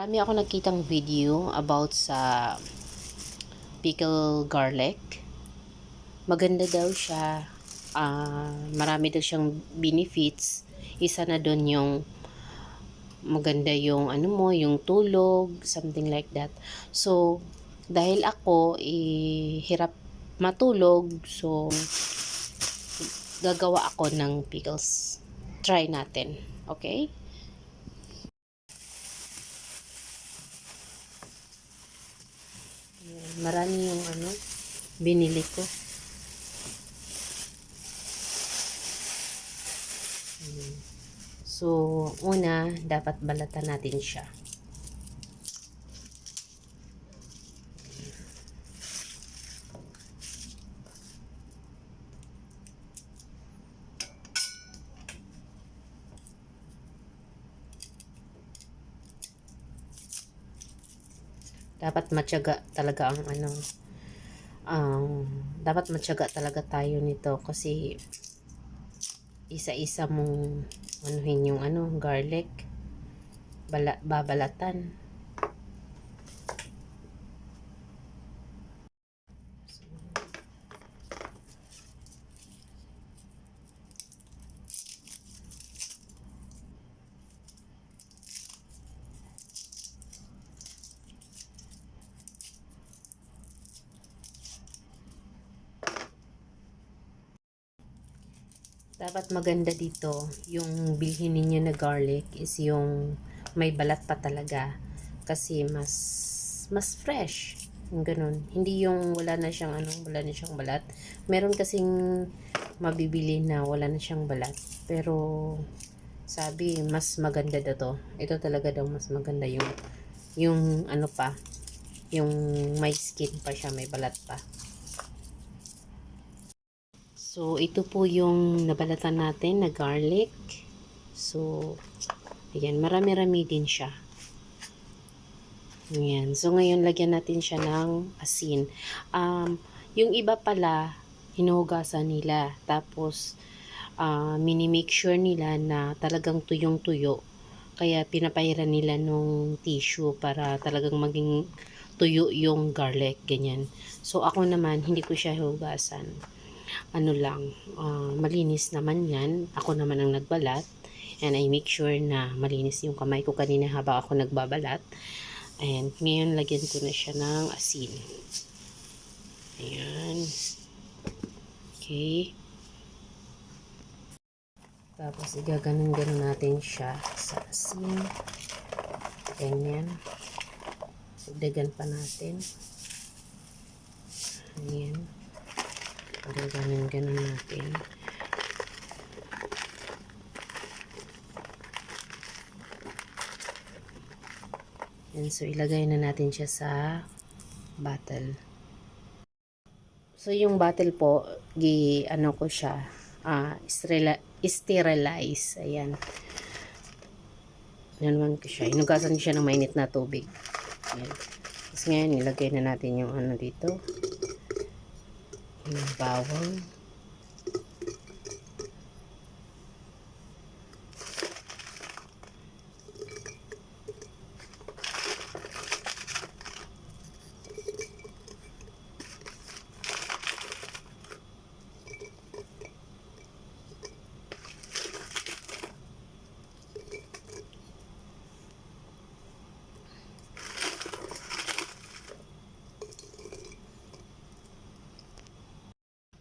Marami ako nakitang video about sa pickle garlic. Maganda daw siya. Marami daw siyang benefits. Isa na doon yung maganda yung ano mo, yung tulog, something like that. So, dahil ako hirap matulog, so gagawa ako ng pickles. Try natin. Okay? Marami yung binili ko. So, una, dapat balatan natin siya. Dapat matyaga talaga dapat matyaga talaga tayo nito kasi isa-isa mong anuhin yung garlic, babalatan. Dapat maganda dito, yung bilhin ninyo na garlic is yung may balat pa talaga. Kasi mas fresh. Yung ganun. Hindi yung wala na siyang balat. Meron kasing mabibili na wala na siyang balat. Pero sabi, mas maganda daw to. Ito talaga daw mas maganda yung yung may skin pa siya, may balat pa. So, ito po yung nabalatan natin na garlic. So, ayan, marami-rami din siya. Ayan. So, ngayon, lagyan natin siya ng asin. Yung iba pala, hinuhugasan nila. Tapos, mini-make sure nila na talagang tuyong-tuyo. Kaya, pinapahiran nila nung tissue para talagang maging tuyo yung garlic. Ganyan. So, ako naman, hindi ko siya hugasan. Malinis naman yan. Ako naman ang nagbalat. And I make sure na malinis yung kamay ko kanina habang ako nagbabalat. And ngayon, lagyan ko na siya ng asin. Ayan. Okay. Tapos, igaganon-ganon natin siya sa asin. Ganyan. Dagan pa natin. Ayan. Ganun natin. And so, ilagay na natin siya sa bottle. So, yung bottle po, ko siya, sterilize. Ayan. Naman ko siya. Inugasan ko siya ng mainit na tubig. Ayan. Tapos ngayon, ilagay na natin yung dito. Yung bawang.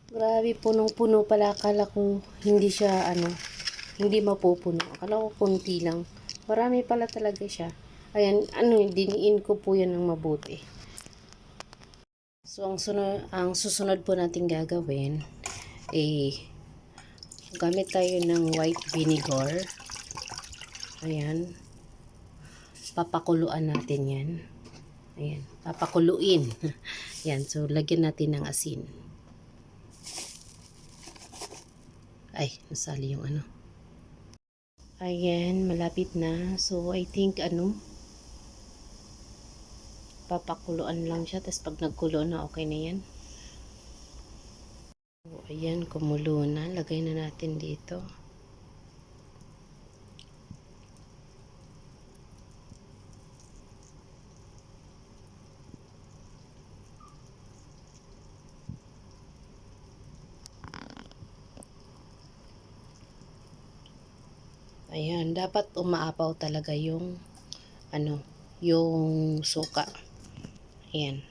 Grabe, punong-puno pala. Akala ko hindi siya, hindi mapupuno. Akala ko kunti lang. Marami pala talaga siya. Ayan, diniin ko po yan ng mabuti. So, ang susunod po natin gagawin, gamit tayo ng white vinegar. Ayan. Papakuluan natin yan. Ayan, papakuluin. Ayan, so lagyan natin ng asin. Ay, nasali yung Ayan, malapit na. So, I think papakuluan lang siya. Tapos pag nagkulo na, okay na yan. So, ayan, kumulo na. Lagay na natin dito. Ayan, dapat umaapaw talaga yung ano, yung suka. Ayan.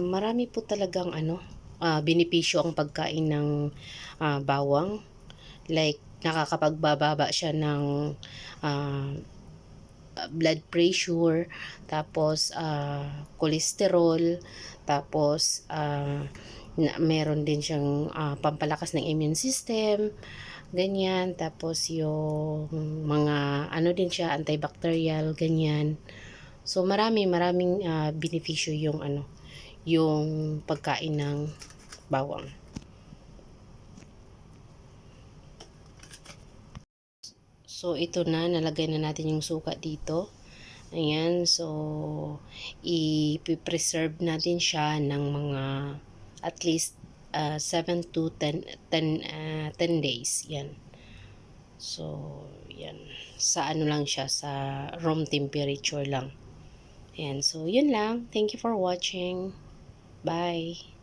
Marami po talagang benepisyo ang pagkain ng bawang. Like, nakakapagbababa siya ng ah, blood pressure, tapos cholesterol, tapos meron din siyang pampalakas ng immune system, ganyan. Tapos yung mga ano din siya, antibacterial, ganyan. So maraming benepisyo yung yung pagkain ng bawang. So ito na, nalagay na natin yung suka dito. Ayan, so i-preserve natin siya ng mga at least 7 to 10 days. Yan. So, yan. Sa ano lang siya, sa room temperature lang. Ayan, so yun lang. Thank you for watching. Bye.